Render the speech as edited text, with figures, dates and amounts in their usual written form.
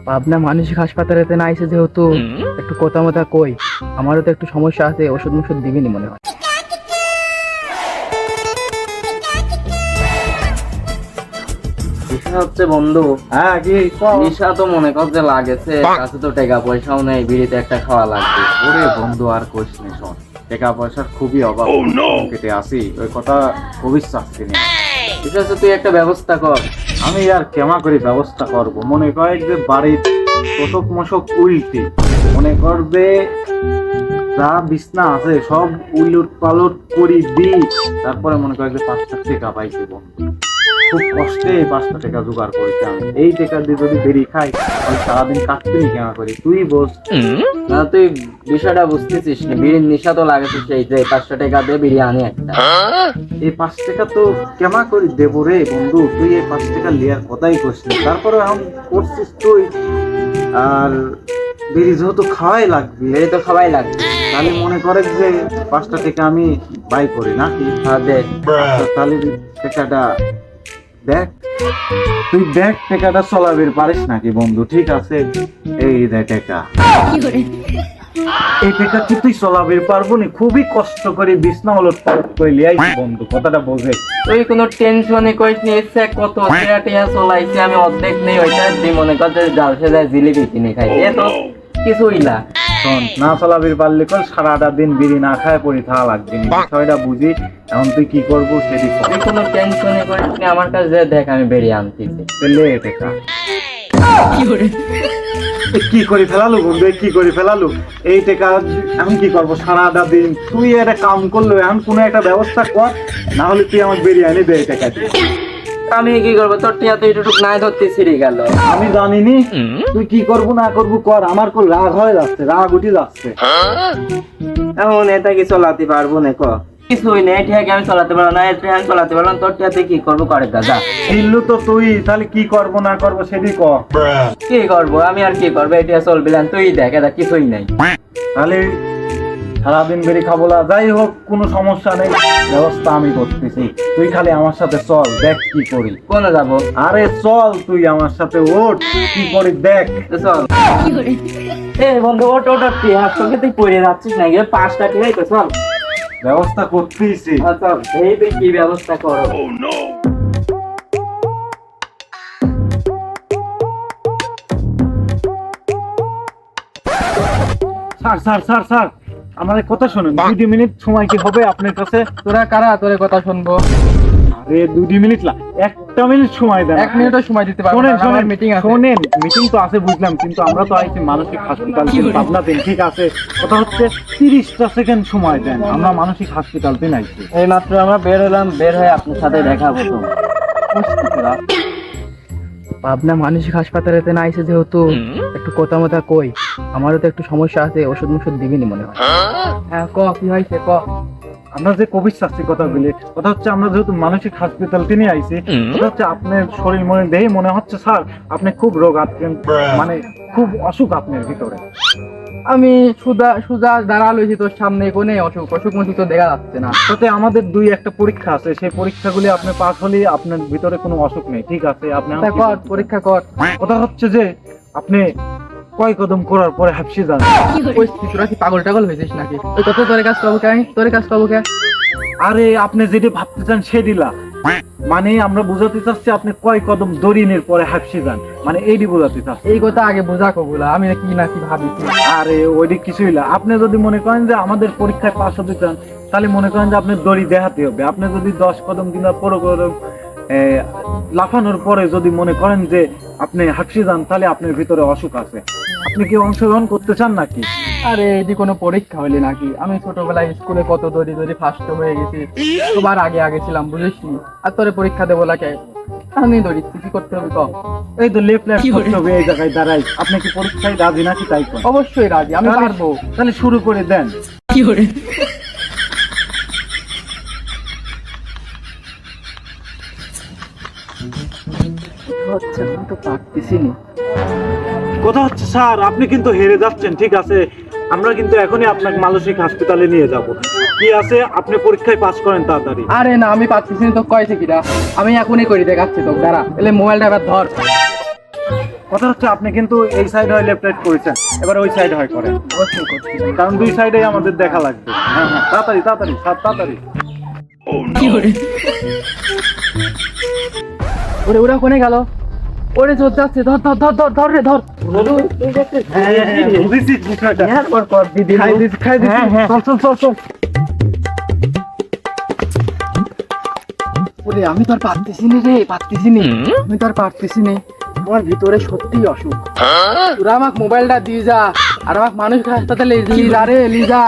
পাবনা মানসিক হাসপাতালেতে না আইসে যেহেতু একটু কথা মতা কই, আমারও তো একটু সমস্যা আছে, ওষুধ মুষুধ দিবিনি মনে হয়। হচ্ছে বন্ধু, হ্যাঁ কি নিশা তো মনে কর যে লাগেছে, কাছে তো টাকা পয়সাও নেই, বিড়িতে একটা খাওয়া লাগবে। ওরে বন্ধু আর কোশ নে, শোন টাকা পয়সার খুবই অভাব, কেটে আসি ওই কথা খুবই চাচ্ছি না। ঠিক আছে, তুই একটা ব্যবস্থা কর। আমি আর কেমা করে ব্যবস্থা করব, মনে কর যে বাড়ির তোষক মশক উল্টি, মনে করবে যা বিছনা আছে সব উলট পালট করি দি, তারপরে মনে কর যে 5টা টাকা পাইছি বন্ধু। খুব কষ্টে 5টা টাকা জোগাড় করেছি আমি। এই টাকা দিয়ে যদি বেরিয়ে খাই তাহলে সারাদিন কাটতে নি কেমা করি, তুই বোঝ। না, তুই বিষয়টা বুঝতেছিস না, বিড়ির নিশা তো লাগেছে সেই যে 500 টাকা দিয়ে বিরিয়ানি একটা। এই 5 টাকা তো কেমা করি দেবো রে বন্ধু, তুই এই 5 টাকা লিয়ার কথাই করছিস, তারপরে এখন করছিস তুই। আর বেরি যেহেতু খাওয়াই লাগবে, এই তো খাওয়াই লাগবে। তাহলে মনে করে যে 5টা টাকা আমি বাই করি নাকি? হ্যাঁ, দে। আচ্ছা, তাহলে টাকাটা দেখ, তুই দেখ টাকাটা চলাবের পারিস নাকি বন্ধু? ঠিক আছে, এই দেখ টাকা। এই টাকা কি তুই চলাবের পারবো না? খুবই কষ্ট করে বিছনা হলো করে লিয়াইছি বন্ধু, কথাটা বোঝে। তুই কোনো টেনশনই করিস নি, ইচ্ছে কত টিয়া টিয়া চলাইছি আমি, অর্ধেক নেই ওইটা তুই মনে কর যে জালসে যায় জিলিপি কিনে খাই, এ তো কিছুই না। শোন, না চলাবির পারলে কল সারাটা দিন বিড়ি না খায় পড়ি থাকা লাগবে না, বিষয়টা বুঝি। এখন তুই কি করবো সেদিক তুই কোনো টেনশনই করিস নি, আমার কাছে যে দেখ আমি বেরিয়ে আনতেছি। পেলে টাকা কি করে ফেলালু বন্ধু, কি করে ফেলালু এই টাকা? এখন কি করবো সারাটা দিন? তুই একটা কাম করলো, এখন কোনো একটা ব্যবস্থা কর, না হলে তুই আমার বিরিয়ানি দে এই টাকা দিয়ে। আমি কি করবো, তোর টিয়া তো একটু নাই ধরতে ছিঁড়ে গেল। আমি জানিনি তুই কি করবো না করবো, কর। আমার কোন রাগ হয়ে যাচ্ছে, রাগ উঠে যাচ্ছে। এখন এটা কি চলাতে পারবো না? কিছুই নেই, টিয়াকে আমি চলাতে পারবো না, এটা আমি চলাতে পারলাম, তোর টিয়াতে কি করবো করে দাদা? ছিল্লু তো তুই, তাহলে কি করবো না করবো সেদিক কর। কি করবো আমি, আর কি করবো? এটা চলবি না, তুই দেখ, এটা কিছুই নেই। তাহলে সারাদিন বেরি খাবো না, যাই হোক কোনো সমস্যা নেই, ব্যবস্থা আমি করতেছি। তুই খালি আমার সাথে চল, দেখ কি করি। কোনে যাবো? আরে চল, তুই আমার সাথে ওঠ, কি করি দেখ। চল। এই বন্ধু, ওট ওট, টিয়ার সঙ্গে তুই পড়ে যাচ্ছিস না, গিয়ে 5টা টিয়াই তো, চল। ব্যবস্থা করতেইছি। চল, এই তুই কি ব্যবস্থা করো। স্যার স্যার স্যার স্যার, আমাদের কথা শোনেন, 2 মিনিট সময় কি হবে আপনার কাছে? তোরা কারা তোর কথা শুনবো? আরে 2 মিনিট 1 মিনিট সময় দেন। 1 মিনিটও সময় দিতে পারবো শোনেন না, শোনেন আমার মিটিং আছে। শোনেন, মিটিং তো আছে বুঝলাম, কিন্তু আমরা তো আইছি মানসিক হাসপাতাল পাবনাতে, ঠিক আছে? কথা হচ্ছে 30টা সেকেন্ড সময় দেন, আমরা মানসিক হাসপাতালতে আইছি। এই মাত্র আমরা বের হলাম, বের হয়ে আপনার সাথে দেখা হতো। পাবনা মানসিক হাসপাতালেতে না আইসে যেহেতু একটু কথা মতা কই, আমারও তো একটু সমস্যা আছে, ওষুধ মুষুধ দিবিনি মনে হয়। হ্যাঁ, ক কি হয়েছে ক। আমরা যে কোভিড শাস্তি কথা বলি, কথা হচ্ছে আমরা যেহেতু মানসিক হাসপাতাল তিনি আইছি, কথা হচ্ছে আপনার শরীর মনে দেহে মনে হচ্ছে স্যার আপনি খুব রোগ আছেন, মানে খুব অসুখ আপনার ভিতরে। আমি সুজা সুজা দাঁড়া লইছি তোর সামনে, কোনে অসুখ অসুখ মসুখ তো দেখা যাচ্ছে না। তাতে আমাদের 2-1টা পরীক্ষা আছে, সেই পরীক্ষাগুলি আপনি পাস হলে আপনার ভিতরে কোনো অসুখ নেই, ঠিক আছে? আপনি তা কর, পরীক্ষা কর। কথা হচ্ছে যে আপনি কয় কদম করার পরে হাঁপসে যান। ওই তোরা কি পাগল টাগল হয়েছিস নাকি? ওই কত তোর কাজ পাবো কে? তোর কাজ পাবো কে? আরে আপনি যেটা ভাবতে চান সেদিলা, মানে আমরা বোঝাতে চাচ্ছি আপনি কয় কদম দড়িনের পরে হাঁপসে যান, মানে এইটি বোঝাতে চাচ্ছি। এই কথা আগে বোঝা কবুলা, আমি কি না কি ভাবি। আরে ওইটি কিছুই না, আপনি যদি মনে করেন যে আমাদের পরীক্ষায় পাস হতে চান, তাহলে মনে করেন যে আপনি দড়ি দেখাতে হবে। আপনি যদি 10 কদম কিংবা 15 কদম লাফানোর পরে যদি মনে করেন যে আপনি হাঁপসে যান, তাহলে আপনার ভিতরে অসুখ আছে। আপনি কি অংশগ্রহণ করতে চান নাকি? আরে এটি কোনো পরীক্ষা হইলে নাকি? আমি ছোটবেলায় স্কুলে কত দড়ি দড়ি ফার্স্ট হয়ে গেছি, তোমার আগে আগে ছিলাম বুঝিস নি। আর তোরে পরীক্ষা দেবো লাগে, আমি দড়ি কি করতে হবে ক? এই তো লেফট করতে হবে, এই জায়গায় দাঁড়াই। আপনি কি পরীক্ষায় রাজি নাকি তাই কোন? অবশ্যই রাজি, আমি পারবো। তাহলে শুরু করে দেন। হচ্ছে আমি তো পারতেছি না। কথা হচ্ছে স্যার আপনি কিন্তু হেরে যাচ্ছেন, ঠিক আছে? আমরা কিন্তু এখনই আপনাকে মানসিক হাসপাতালে নিয়ে যাব। কি আছে, আপনি পরীক্ষায় পাস করেন তাড়াতাড়ি। আরে না, আমি পারতেছি না, তো কয়েছে কিরা, আমি এখনই করে দেখাচ্ছি তো, দাঁড়া। এলে মোবাইলটা এবার ধর। কথা হচ্ছে আপনি কিন্তু এই সাইড হয় লেফট রাইট করেছেন, এবার ওই সাইড হয় করেন, অবশ্যই করছি। কারণ দুই সাইডেই আমাদের দেখা লাগবে। হ্যাঁ হ্যাঁ, তাড়াতাড়ি তাড়াতাড়ি স্যার, তাড়াতাড়ি। ওরে ওরা কোনে গেল? ওরে জোর যাচ্ছে, ধর ধর ধর ধর ধর রে ধর। হ্যাঁ হ্যাঁ হ্যাঁ, বুঝেছি বিষয়টা। খাই দিস খাই দিস, চল চল চল চল। ওরে আমি তো আর পারতেছি না রে, পারতেছি না, আমি তো আর পারতেছি না। আমার ভিতরে সত্যি অসুখ। তোরা আমাকে মোবাইলটা দিয়ে যা, আর আমাকে মানুষ হাসপাতালে নিয়ে যা রে, নিয়ে যা।